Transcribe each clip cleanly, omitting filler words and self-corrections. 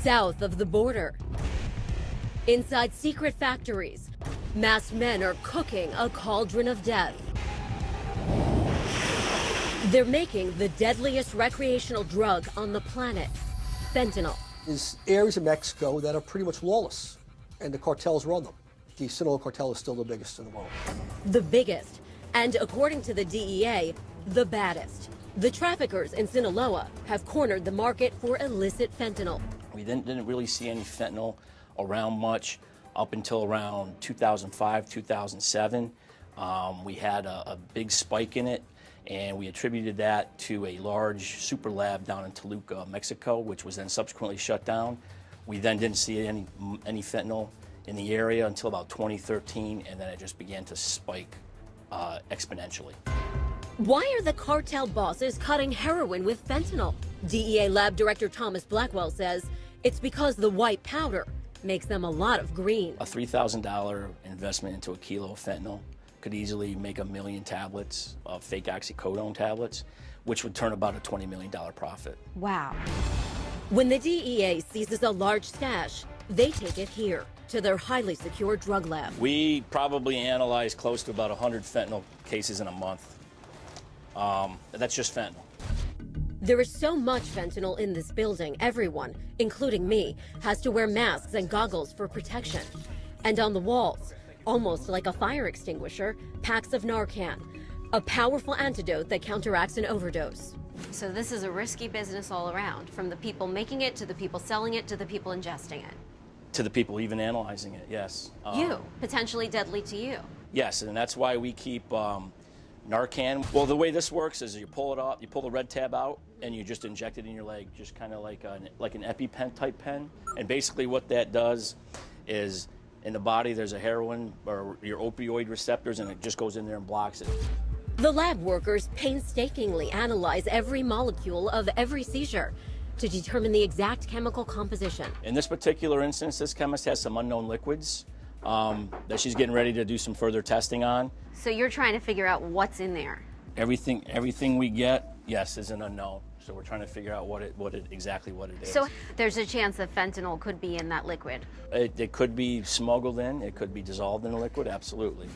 South of the border, inside secret factories, masked men are cooking a cauldron of death. They're making the deadliest recreational drug on the planet, fentanyl. There's areas of Mexico that are pretty much lawless, and the cartels run them. The Sinaloa cartel is still the biggest in the world. The biggest, and according to the DEA, the baddest. The traffickers in Sinaloa have cornered the market for illicit fentanyl. We didn't really see any fentanyl around much up until around 2005, 2007. We had a big spike in it, and we attributed that to a large super lab down in Toluca, Mexico, which was then subsequently shut down. We then didn't see any fentanyl in the area until about 2013, and then it just began to spike exponentially. Why are the cartel bosses cutting heroin with fentanyl? DEA Lab Director Thomas Blackwell says it's because the white powder makes them a lot of green. A $3,000 investment into a kilo of fentanyl could easily make 1 million tablets of fake oxycodone tablets, which would turn about a $20 million profit. Wow. When the DEA seizes a large stash, they take it here to their highly secure drug lab. We probably analyze close to about 100 fentanyl cases in a month. That's just fentanyl. There is so much fentanyl in this building, everyone, including me, has to wear masks and goggles for protection. And on the walls, almost like a fire extinguisher, packs of Narcan, a powerful antidote that counteracts an overdose. So this is a risky business all around, from the people making it to the people selling it to the people ingesting it. To the people even analyzing it, yes. You, potentially deadly to you. Yes, and that's why we keep Narcan. Well, the way this works is you pull it off, you pull the red tab out, and you just inject it in your leg, just kind of like an EpiPen type pen. And basically what that does is in the body there's a heroin or your opioid receptors, and it just goes in there and blocks it. The lab workers painstakingly analyze every molecule of every seizure to determine the exact chemical composition. In this particular instance, this chemist has some unknown liquids that she's getting ready to do some further testing on. So you're trying to figure out what's in there. Everything we get, yes, is an unknown. So we're trying to figure out exactly what it is. So there's a chance that fentanyl could be in that liquid. It could be smuggled in. It could be dissolved in a liquid. Absolutely.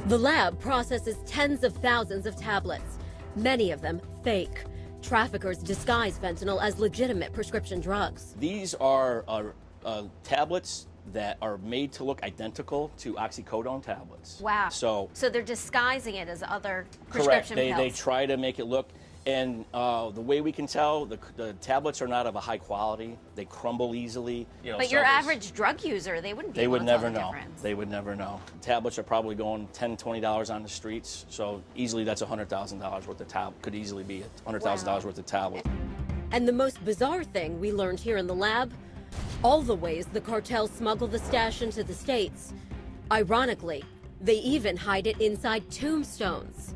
The lab processes tens of thousands of tablets, many of them fake. Traffickers disguise fentanyl as legitimate prescription drugs. These are tablets that are made to look identical to oxycodone tablets. Wow. So they're disguising it as other prescription pills. Correct. They try to make it look, and the way we can tell, the tablets are not of a high quality. They crumble easily. But your average drug user, they wouldn't be able to tell the difference. They would never know. Tablets are probably going $10, $20 on the streets, so easily that's $100,000 worth of tablet. Could easily be $100,000 worth of tablet. And the most bizarre thing we learned here in the lab, all the ways the cartels smuggle the stash into the States. Ironically, they even hide it inside tombstones.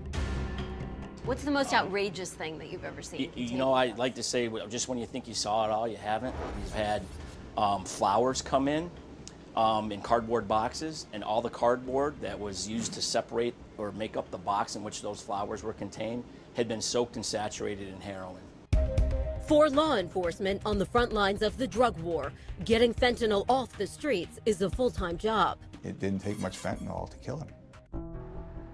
What's the most outrageous thing that you've ever seen? You know, I like to say, just when you think you saw it all, you haven't. We've had flowers come in cardboard boxes, and all the cardboard that was used to separate or make up the box in which those flowers were contained had been soaked and saturated in heroin. For law enforcement on the front lines of the drug war, getting fentanyl off the streets is a full-time job. It didn't take much fentanyl to kill him.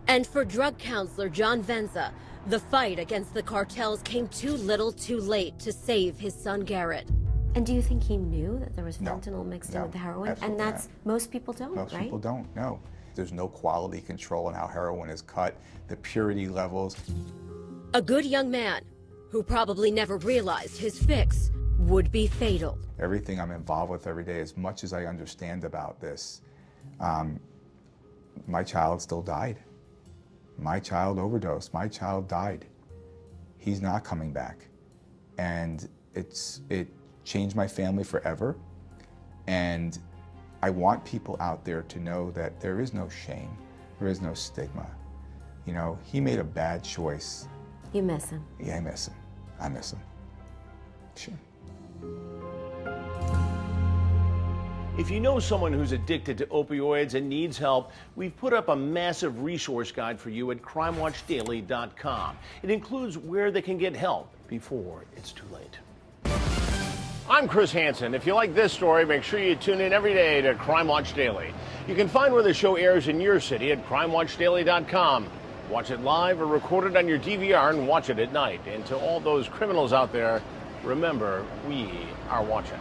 And for drug counselor John Venza, the fight against the cartels came too little too late to save his son Garrett. And do you think he knew that there was fentanyl mixed in with the heroin? Absolutely And that's, most people don't, Most right? people don't, no. There's no quality control in how heroin is cut, the purity levels. A good young man who probably never realized his fix would be fatal. Everything I'm involved with every day, as much as I understand about this, my child still died. My child overdosed. My child died. He's not coming back. And it changed my family forever. And I want people out there to know that there is no shame. There is no stigma. You know, he made a bad choice. You miss him. Yeah, I miss him. I miss him. Sure. If you know someone who's addicted to opioids and needs help, we've put up a massive resource guide for you at crimewatchdaily.com. It includes where they can get help before it's too late. I'm Chris Hansen. If you like this story, make sure you tune in every day to Crime Watch Daily. You can find where the show airs in your city at crimewatchdaily.com. Watch it live or record it on your DVR and watch it at night. And to all those criminals out there, remember, we are watching.